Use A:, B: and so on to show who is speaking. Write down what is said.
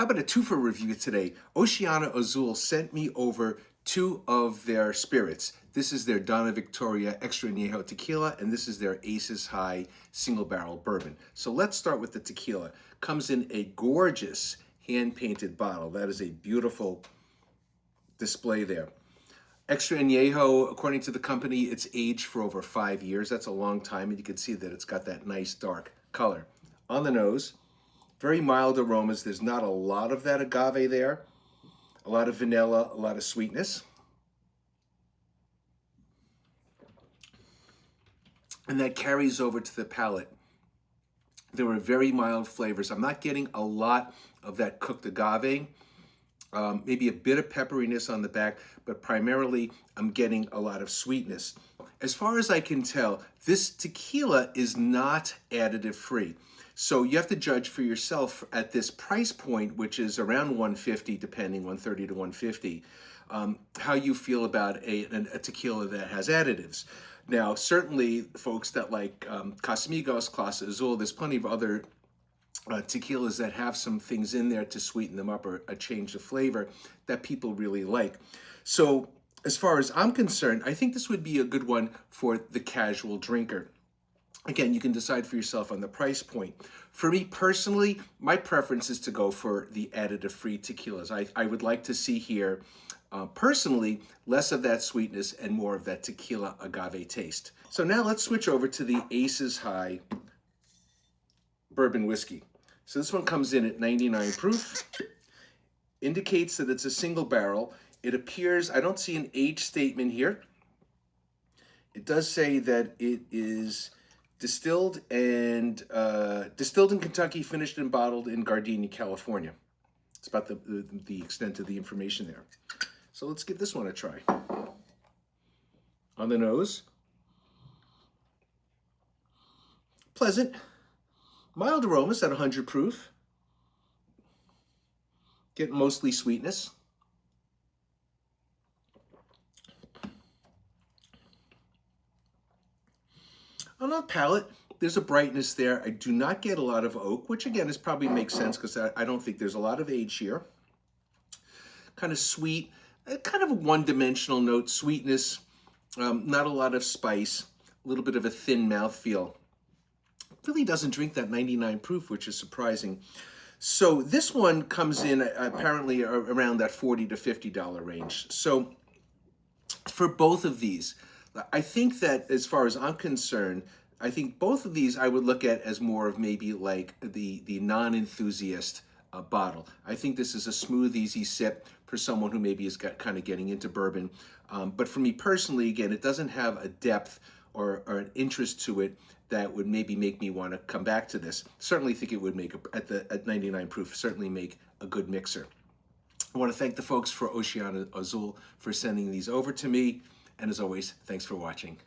A: How about a two-for review today? Oceano Azul sent me over two of their spirits. This is their Donna Victoria Extra Anejo Tequila, and this is their Aces High Single Barrel Bourbon. So let's start with the tequila. Comes in a gorgeous hand-painted bottle. That is a beautiful display there. Extra Añejo, according to the company, it's aged for over 5 years. That's a long time, and you can see that it's got that nice dark color. On the nose, very mild aromas. There's not a lot of that agave there. A lot of vanilla, a lot of sweetness. And that carries over to the palate. There were very mild flavors. I'm not getting a lot of that cooked agave. Maybe a bit of pepperiness on the back, but primarily I'm getting a lot of sweetness. As far as I can tell, this tequila is not additive free. So you have to judge for yourself at this price point, which is around $150, depending, $130 to $150, how you feel about a tequila that has additives. Now, certainly folks that like Casamigos, Clase Azul, there's plenty of other tequilas that have some things in there to sweeten them up or change the flavor that people really like. So as far as I'm concerned, I think this would be a good one for the casual drinker. Again, you can decide for yourself on the price point. For me personally, my preference is to go for the additive-free tequilas. I would like to see here, personally, less of that sweetness and more of that tequila agave taste. So now let's switch over to the Aces High Bourbon Whiskey. So this one comes in at 99 proof, indicates that it's a single barrel. It appears, I don't see an age statement here. It does say that it is distilled in Kentucky, finished and bottled in Gardena, California. It's about the extent of the information there. So let's give this one a try. On the nose, pleasant. Mild aromas at 100 proof. Get mostly sweetness. On the palate, there's a brightness there. I do not get a lot of oak, which again is probably makes sense because I don't think there's a lot of age here. Kind of sweet, kind of a one-dimensional note, sweetness, not a lot of spice, a little bit of a thin mouthfeel. Really doesn't drink that 99 proof, which is surprising. So this one comes in apparently around that $40 to $50 range. So for both of these, I think that as far as I'm concerned, I think both of these I would look at as more of maybe like the non-enthusiast bottle. I think this is a smooth, easy sip for someone who maybe is kind of getting into bourbon. But for me personally, again, it doesn't have a depth or an interest to it that would maybe make me want to come back to this. Certainly think it would make, at 99 proof, certainly make a good mixer. I want to thank the folks for Oceano Azul for sending these over to me. And as always, thanks for watching.